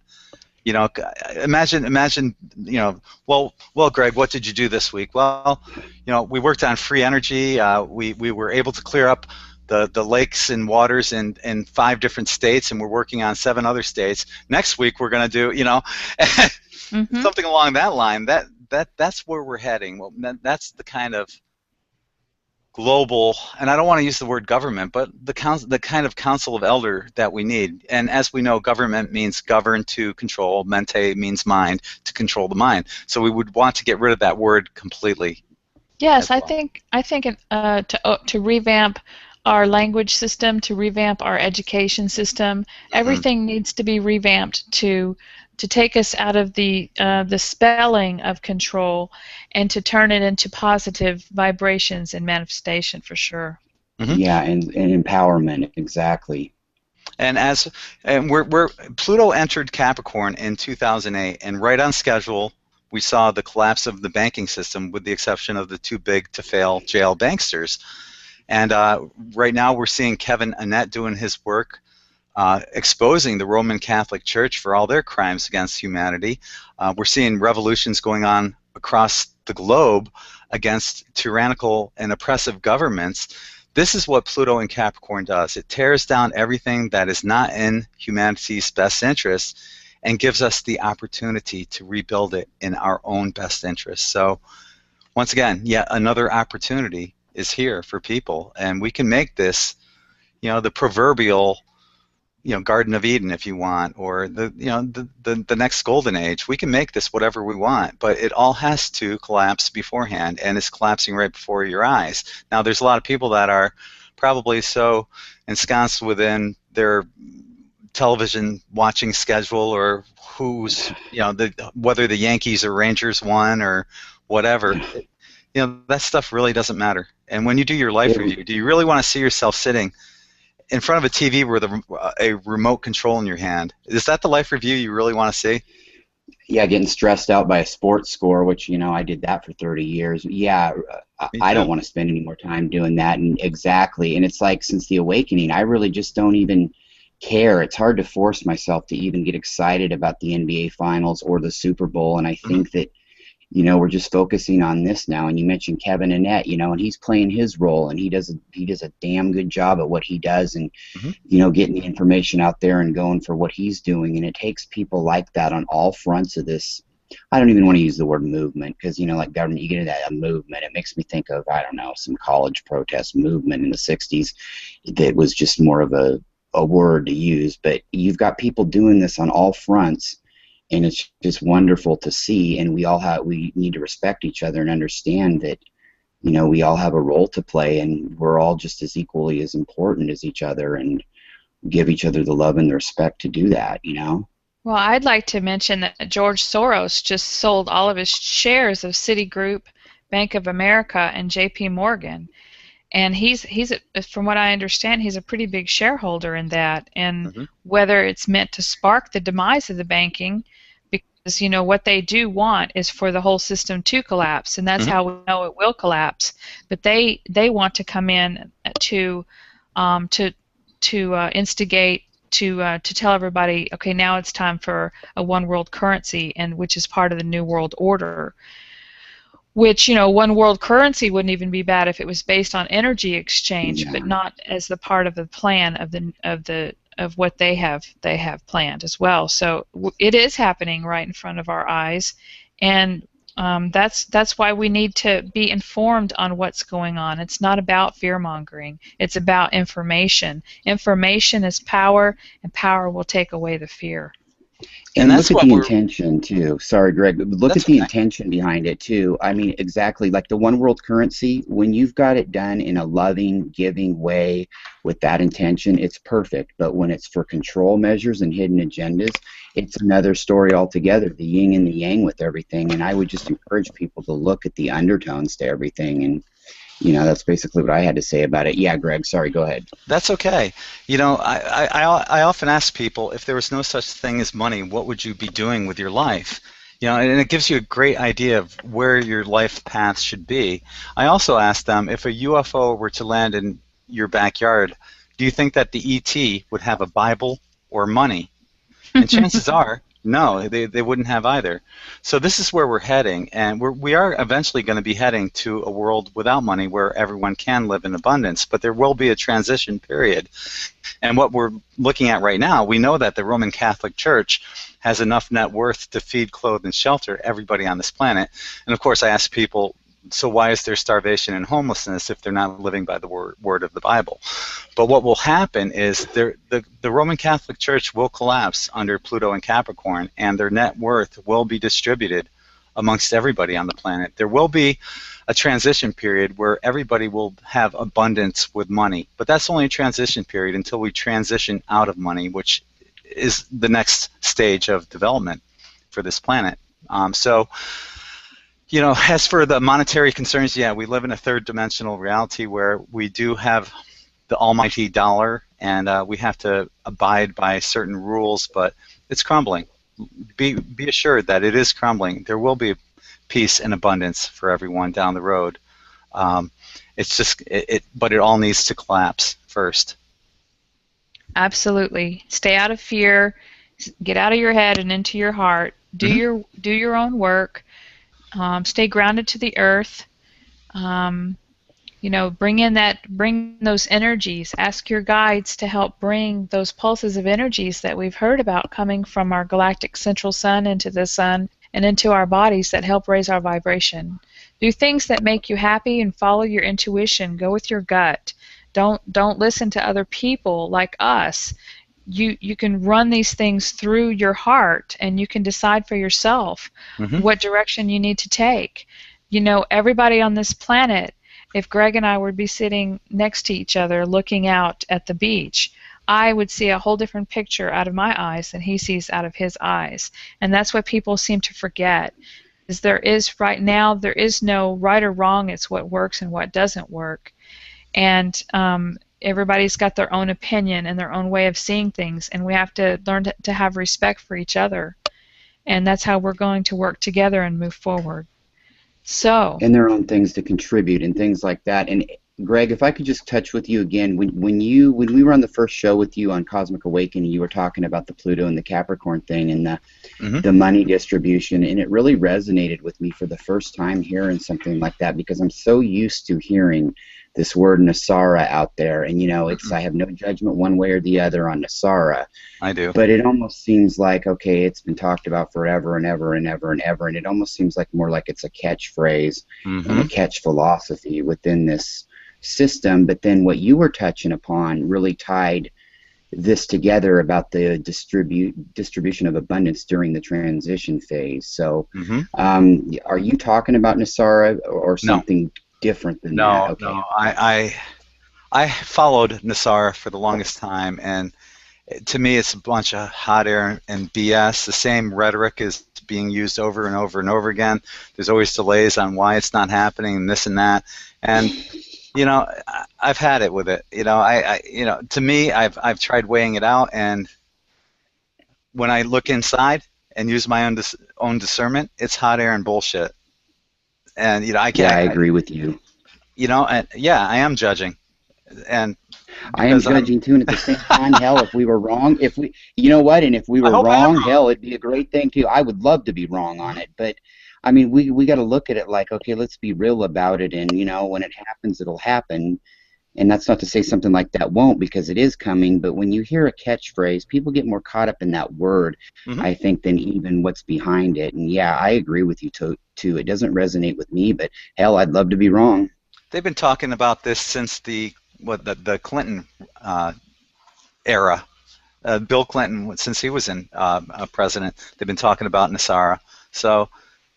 You know, imagine, you know, well, Greg, what did you do this week? Well, you know, we worked on free energy. We were able to clear up the lakes and waters in 5 different states, and we're working on 7 other states. Next week, we're going to do, you know, something along that line. That's where we're heading. Well, that's the kind of global, and I don't want to use the word government, but the kind of council of elder that we need. And as we know, government means govern, to control. Mente means mind, to control the mind. So we would want to get rid of that word completely. Yes, well. I think to revamp our language system, to revamp our education system, everything needs to be revamped to take us out of the spelling of control and to turn it into positive vibrations and manifestation, for sure. Yeah, and empowerment, exactly. And Pluto entered Capricorn in 2008, and right on schedule, we saw the collapse of the banking system, with the exception of the too big to fail jail banksters. And right now, we're seeing Kevin Annett doing his work, exposing the Roman Catholic Church for all their crimes against humanity. We're seeing revolutions going on across the globe against tyrannical and oppressive governments. This is what Pluto in Capricorn does. It tears down everything that is not in humanity's best interest and gives us the opportunity to rebuild it in our own best interest. So once again, yet another opportunity is here for people, and we can make this, you know, the proverbial, you know, Garden of Eden, if you want, or the next golden age. We can make this whatever we want, but it all has to collapse beforehand, and it's collapsing right before your eyes. Now, there's a lot of people that are probably so ensconced within their television watching schedule, or who's, you know, whether the Yankees or Rangers won or whatever. You know, that stuff really doesn't matter. And when you do your life review, do you really want to see yourself sitting in front of a TV with a remote control in your hand? Is that the life review you really want to see? Yeah, getting stressed out by a sports score, which, you know, I did that for 30 years. Yeah, I don't want to spend any more time doing that. And exactly. And it's like, since the awakening, I really just don't even care. It's hard to force myself to even get excited about the NBA Finals or the Super Bowl. And I think that we're just focusing on this now. And you mentioned Kevin Annett, and he's playing his role, and he does a damn good job at what he does, and getting the information out there and going for what he's doing. And it takes people like that on all fronts of this. I don't even want to use the word movement, because like government, you get into that, a movement, it makes me think of, I don't know, some college protest movement in the 60s that was just more of a word to use. But you've got people doing this on all fronts, and it's just wonderful to see. And we need to respect each other and understand that we all have a role to play, and we're all just as equally as important as each other, and give each other the love and the respect to do that. Well, I'd like to mention that George Soros just sold all of his shares of Citigroup, Bank of America, and J.P. Morgan. And from what I understand, he's a pretty big shareholder in that. And whether it's meant to spark the demise of the banking, because what they do want is for the whole system to collapse, and that's how we know it will collapse. But they want to come in to instigate, to tell everybody, okay, now it's time for a one world currency, and which is part of the New World Order. Which, one world currency wouldn't even be bad if it was based on energy exchange, but not as the part of the plan of what they have planned as well. So it is happening right in front of our eyes, and that's why we need to be informed on what's going on. It's not about fear-mongering. It's about information. Information is power, and power will take away the fear. And look at the intention, too. Sorry, Greg. Look at the intention behind it, too. I mean, exactly. Like the one world currency, when you've got it done in a loving, giving way with that intention, it's perfect. But when it's for control measures and hidden agendas, it's another story altogether, the yin and the yang with everything. And I would just encourage people to look at the undertones to everything. And that's basically what I had to say about it. Yeah, Greg, sorry, go ahead. That's okay. I often ask people, if there was no such thing as money, what would you be doing with your life? And it gives you a great idea of where your life path should be. I also ask them, if a UFO were to land in your backyard, do you think that the ET would have a Bible or money? And chances are, no, they wouldn't have either. So this is where we're heading, and we are eventually going to be heading to a world without money where everyone can live in abundance, but there will be a transition period. And what we're looking at right now, we know that the Roman Catholic Church has enough net worth to feed, clothe, and shelter everybody on this planet. And of course I ask people, so why is there starvation and homelessness if they're not living by the word of the Bible? But what will happen is the Roman Catholic Church will collapse under Pluto and Capricorn, and their net worth will be distributed amongst everybody on the planet. There will be a transition period where everybody will have abundance with money, but that's only a transition period until we transition out of money, which is the next stage of development for this planet. As for the monetary concerns, yeah, we live in a third-dimensional reality where we do have the almighty dollar, and we have to abide by certain rules, but it's crumbling. Be assured that it is crumbling. There will be peace and abundance for everyone down the road. It's just, but it all needs to collapse first. Absolutely. Stay out of fear. Get out of your head and into your heart. Do your own work. Stay grounded to the earth. Bring those energies. Ask your guides to help bring those pulses of energies that we've heard about coming from our galactic central sun into the sun and into our bodies that help raise our vibration. Do things that make you happy and follow your intuition. Go with your gut. Don't listen to other people like us. You can run these things through your heart, and you can decide for yourself what direction you need to take. Everybody on this planet, if Greg and I would be sitting next to each other looking out at the beach, I would see a whole different picture out of my eyes than he sees out of his eyes. And that's what people seem to forget. Right now, there is no right or wrong. It's what works and what doesn't work. And everybody's got their own opinion and their own way of seeing things, and we have to learn to have respect for each other. And that's how we're going to work together and move forward. And their own things to contribute and things like that. And Greg, if I could just touch with you again, when we were on the first show with you on Cosmic Awakening, you were talking about the Pluto and the Capricorn thing and the money distribution, and it really resonated with me for the first time hearing something like that, because I'm so used to hearing this word Nasara out there, and I have no judgment one way or the other on Nasara. I do. But it almost seems like, okay, it's been talked about forever and ever and ever and ever, and it almost seems like more like it's a catchphrase and a catch philosophy within this system. But then what you were touching upon really tied this together about the distribution of abundance during the transition phase. So are you talking about Nasara or something different than that? Okay. No. I followed Nasara for the longest time, and to me it's a bunch of hot air and BS. The same rhetoric is being used over and over and over again. There's always delays on why it's not happening and this and that. And I've had it with it. To me, I've tried weighing it out, and when I look inside and use my own discernment, it's hot air and bullshit. And I can't. Yeah, I agree with you. And yeah, I am judging, and I am judging too. And at the same time, hell, if we were wrong, if we were wrong, hell, it'd be a great thing too. I would love to be wrong on it, but I mean, we got to look at it like, okay, let's be real about it, and when it happens, it'll happen. And that's not to say something like that won't, because it is coming. But when you hear a catchphrase, people get more caught up in that word, I think, than even what's behind it. And yeah, I agree with you too. It doesn't resonate with me, but hell, I'd love to be wrong. They've been talking about this since the Clinton era. Bill Clinton, since he was in president, they've been talking about Nasara. So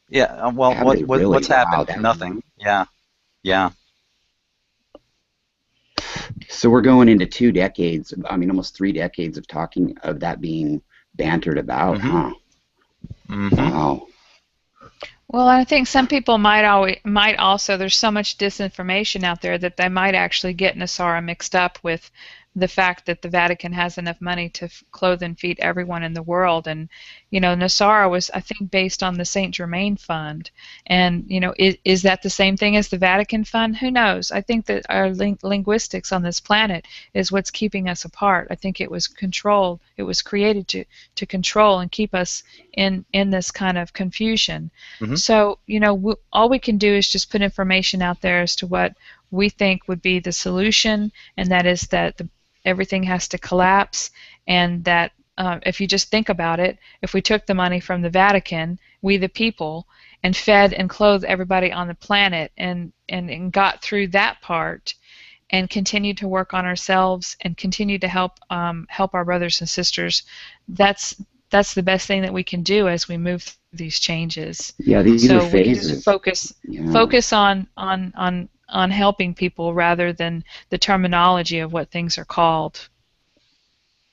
yeah, well, what's happened? Wow, nothing. Yeah. So we're going into 2 decades, almost 3 decades of talking of that being bantered about, huh? Wow. Well, I think some people might also, there's so much disinformation out there that they might actually get Nasara mixed up with the fact that the Vatican has enough money to clothe and feed everyone in the world. And, Nasara was, I think, based on the Saint Germain Fund. And, is that the same thing as the Vatican Fund? Who knows? I think that our linguistics on this planet is what's keeping us apart. I think it was controlled. It was created to control and keep us in this kind of confusion. So, all we can do is just put information out there as to what we think would be the solution, and that is that everything has to collapse, and that if you just think about it, if we took the money from the Vatican, we the people, and fed and clothed everybody on the planet, and got through that part, and continued to work on ourselves and continue to help our brothers and sisters, that's the best thing that we can do as we move through these changes. Yeah, these are phases. We can just focus on helping people rather than the terminology of what things are called.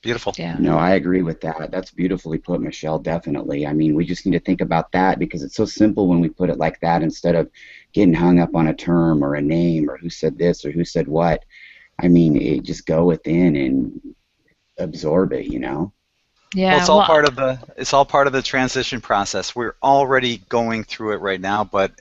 Beautiful. Yeah. No, I agree with that. That's beautifully put, Michelle, definitely. We just need to think about that, because it's so simple when we put it like that, instead of getting hung up on a term or a name or who said this or who said what. Just go within and absorb it, Yeah, well, it's all part of the transition process. We're already going through it right now, but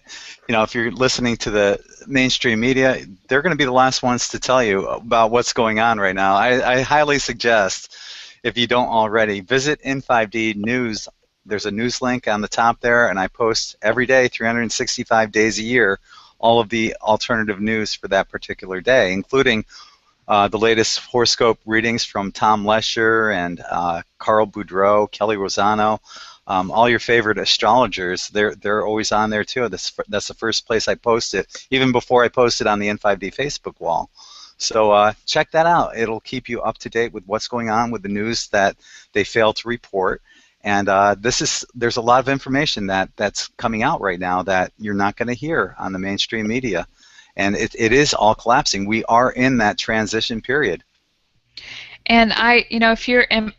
if you're listening to the mainstream media, they're going to be the last ones to tell you about what's going on right now. I highly suggest, if you don't already, visit N5D News. There's a news link on the top there, and I post every day, 365 days a year, all of the alternative news for that particular day, including the latest horoscope readings from Tom Lesher and Carl Boudreau, Kelly Rosano, all your favorite astrologers. They're always on there too. That's the first place I post it, even before I post it on the N5D Facebook wall. So check that out. It'll keep you up to date with what's going on with the news that they fail to report. And there's a lot of information that's coming out right now that you're not going to hear on the mainstream media. And it is all collapsing. We are in that transition period. And if you're an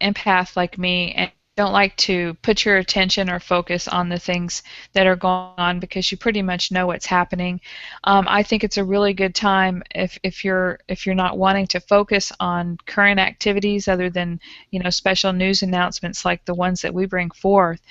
empath like me and don't like to put your attention or focus on the things that are going on because you pretty much know what's happening, I think it's a really good time if you're not wanting to focus on current activities other than special news announcements like the ones that we bring forth.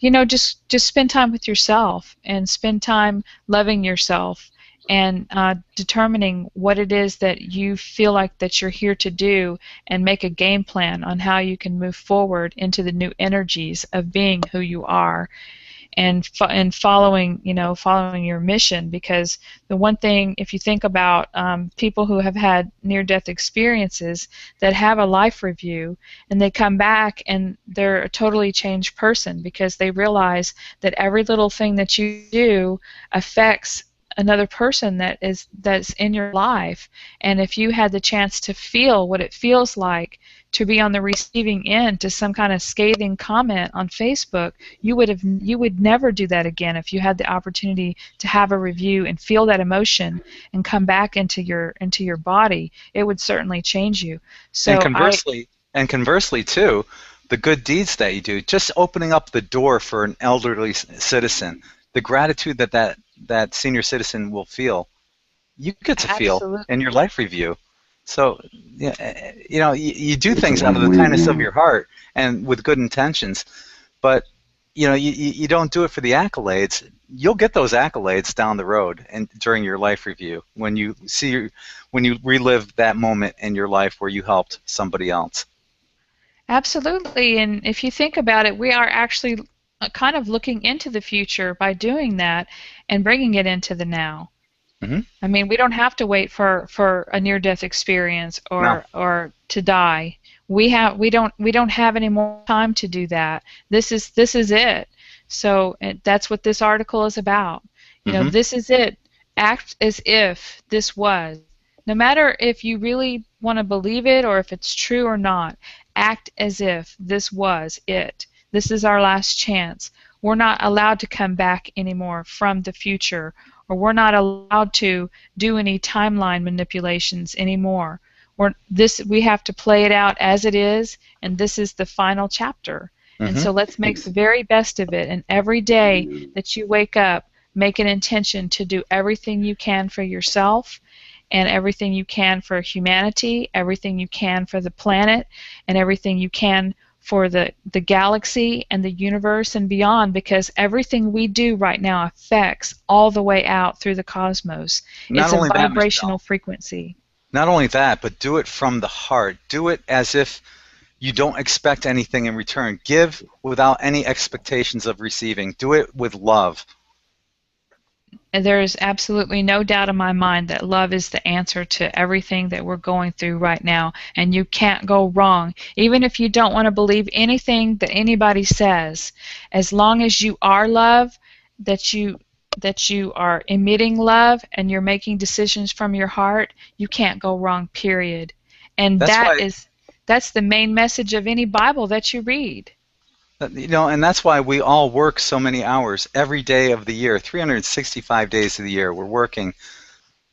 Just spend time with yourself and spend time loving yourself and determining what it is that you feel like that you're here to do, and make a game plan on how you can move forward into the new energies of being who you are, and following, following your mission. Because the one thing, if you think about people who have had near-death experiences that have a life review, and they come back and they're a totally changed person, because they realize that every little thing that you do affects another person that's in your life. And if you had the chance to feel what it feels like to be on the receiving end to some kind of scathing comment on Facebook, you would never do that again. If you had the opportunity to have a review and feel that emotion and come back into your body, it would certainly change you. And So conversely too, the good deeds that you do, just opening up the door for an elderly citizen, the gratitude that senior citizen will feel, you get to feel absolutely. in your life review. So, you do It's a things out of the win-win, kindness of yeah. your heart and with good intentions, but you don't do it for the accolades. You'll get those accolades down the road and during your life review when you relive that moment in your life where you helped somebody else. Absolutely, and if you think about it, we are actually kind of looking into the future by doing that and bringing it into the now. Hmm. I mean, we don't have to wait for a near-death experience No. or to die. We don't have any more time to do that. This is it. So that's what this article is about. Hmm. This is it. Act as if this was. No matter if you really want to believe it or if it's true or not, act as if this was it. This is our last chance. We're not allowed to come back anymore from the future, or we're not allowed to do any timeline manipulations anymore. We have to play it out as it is, and this is the final chapter. And Hmm. so let's make the very best of it. And every day that you wake up, make an intention to do everything you can for yourself, and everything you can for humanity, everything you can for the planet, and everything you can for the galaxy and the universe and beyond, because everything we do right now affects all the way out through the cosmos. Not It's a only that, vibrational Michelle, frequency. not only that, but do it from the heart. Do it as if you don't expect anything in return. Give without any expectations of receiving. Do it with love. And there is absolutely no doubt in my mind that love is the answer to everything that we're going through right now, and you can't go wrong. Even if you don't want to believe anything that anybody says, as long as you are love, that you are emitting love and you're making decisions from your heart, you can't go wrong, period. And That's why, that's the main message of any Bible that you read. and that's why we all work so many hours every day of the year, 365 days of the year. We're working,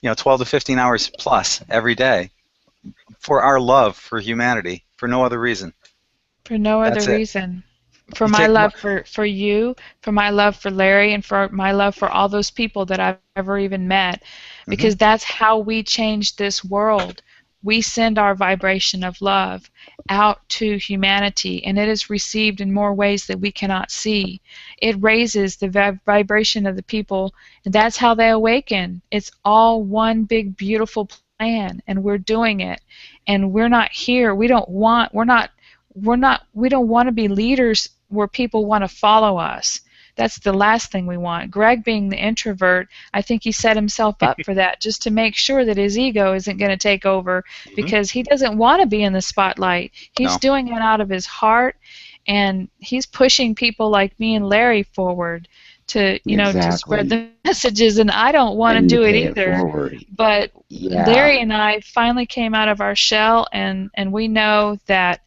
12 to 15 hours plus every day for our love for humanity, for no other reason. For no other That's it. reason. For You my take love for you, for my love for Larry, and for my love for all those people that I've ever even met, hmm because that's how we change this world. We send our vibration of love out to humanity, and it is received in more ways that we cannot see. It raises the vibration of the people, and that's how they awaken. It's all one big beautiful plan, and we're doing it. And we're not here. We don't want to be leaders where people want to follow us. That's the last thing we want. Gregg, being the introvert, I think he set himself up for that just to make sure that his ego isn't going to take over, hmm because he doesn't want to be in the spotlight. He's No. doing it out of his heart, and he's pushing people like me and Larry forward to spread Exactly. the messages, and I don't want to And to do it pay it either. forward. But Yeah. Larry and I finally came out of our shell, and we know that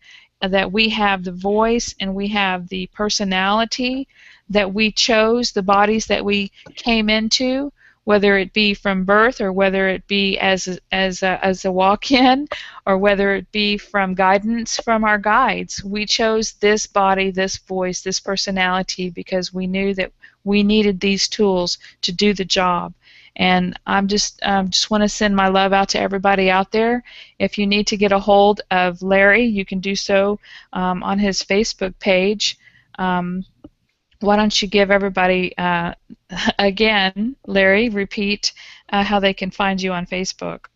we have the voice and we have the personality, that we chose the bodies that we came into, whether it be from birth or whether it be as a walk-in, or whether it be from guidance from our guides. We chose this body, this voice, this personality, because we knew that we needed these tools to do the job. And I'm just want to send my love out to everybody out there. If you need to get a hold of Larry, you can do so on his Facebook page. why don't you give everybody, again, Larry, repeat how they can find you on Facebook.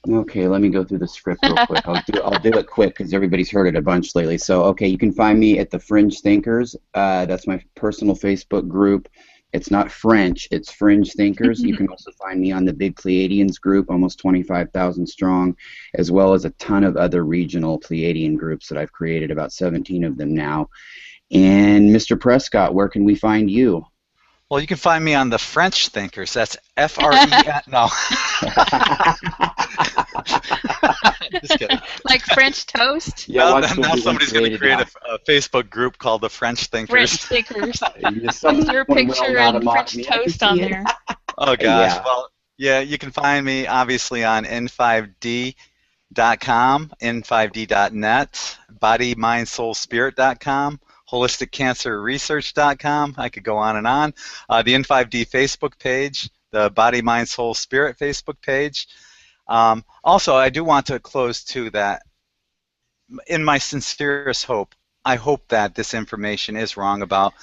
Okay, let me go through the script real quick. I'll do it quick because everybody's heard it a bunch lately. So, okay, you can find me at the Fringe Thinkers. That's my personal Facebook group. It's not French, it's Fringe Thinkers. You can also find me on the Big Pleiadians group, almost 25,000 strong, as well as a ton of other regional Pleiadian groups that I've created, about 17 of them now. And Mr. Prescott, where can we find you? Well, you can find me on the French Thinkers. That's F-R-E-N. No. Just kidding. Like French toast? Yeah, now somebody's going to create a Facebook group called the French Thinkers. French Thinkers. With your picture and French toast on there. Oh, gosh. Yeah. Well, yeah, you can find me, obviously, on n5d.com, n5d.net, bodymindsoulspirit.com, holisticcancerresearch.com. I could go on and on. The N5D Facebook page, the Body, Mind, Soul, Spirit Facebook page. Also, I do want to close to that. In my sincerest hope, I hope that this information is wrong about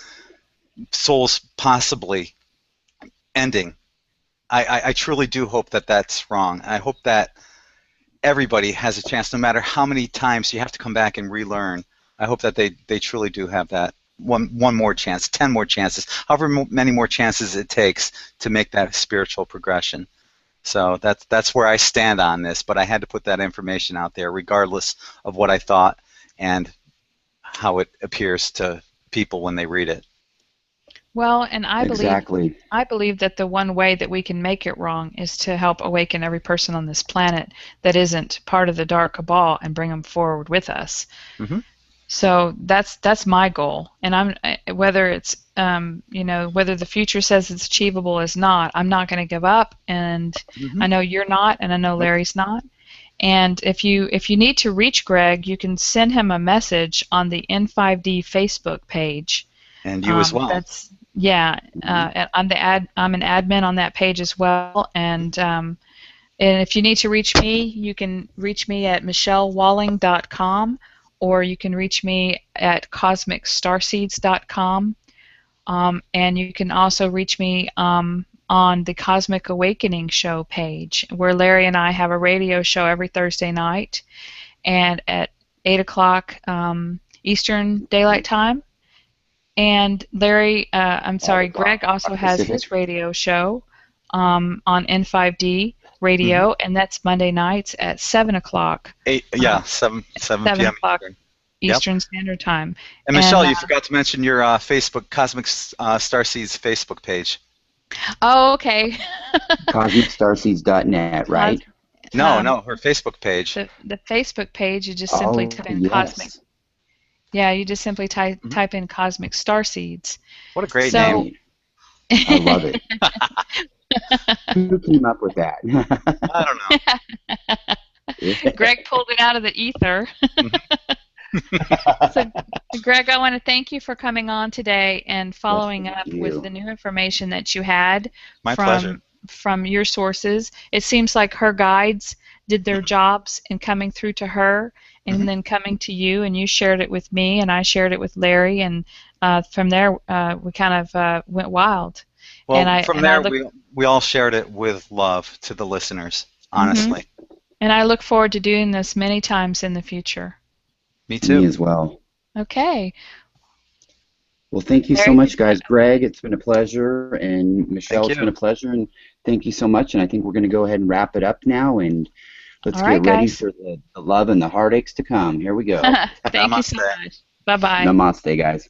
souls possibly ending. I truly do hope that that's wrong. I hope that everybody has a chance, no matter how many times you have to come back and relearn. I hope that they truly do have that one more chance, 10 more chances, however many more chances it takes to make that spiritual progression. So that's where I stand on this, but I had to put that information out there regardless of what I thought and how it appears to people when they read it. Well, and I believe that the one way that we can make it wrong is to help awaken every person on this planet that isn't part of the dark cabal and bring them forward with us. Mm-hmm. So that's my goal, and whether it's whether the future says it's achievable or not, I'm not going to give up, and I know you're not, and I know Larry's not. And if you need to reach Gregg, you can send him a message on the N5D Facebook page. And you as well. I'm an admin on that page as well, and if you need to reach me, you can reach me at michellewalling.com. Or you can reach me at cosmicstarseeds.com, and you can also reach me on the Cosmic Awakening Show page, where Larry and I have a radio show every Thursday night, and at 8 o'clock Eastern Daylight Time. And Gregg also has his radio show on N5D Radio, and that's Monday nights at 7 o'clock. 7 p.m. Eastern Standard Time. And Michelle, you forgot to mention your Facebook, Cosmic Starseeds Facebook page. Oh, okay. CosmicStarseeds.net, right? No, her Facebook page. The Facebook page, you just simply type in Cosmic. Yeah, you just simply type in Cosmic Starseeds. What a great name. I love it. Who came up with that? I don't know. Gregg pulled it out of the ether. So, Gregg, I want to thank you for coming on today and following up with the new information that you had from your sources. It seems like her guides did their jobs in coming through to her and then coming to you, and you shared it with me, and I shared it with Larry, and from there we kind of went wild. Well, from there, we all shared it with love to the listeners, honestly. And I look forward to doing this many times in the future. Me too. Me as well. Okay. Well, thank you so much, guys. Gregg, it's been a pleasure, and Michelle, it's been a pleasure, and thank you so much. And I think we're going to go ahead and wrap it up now, and let's get ready for the love and the heartaches to come. Here we go. Thank you so much. Bye-bye. Namaste, guys.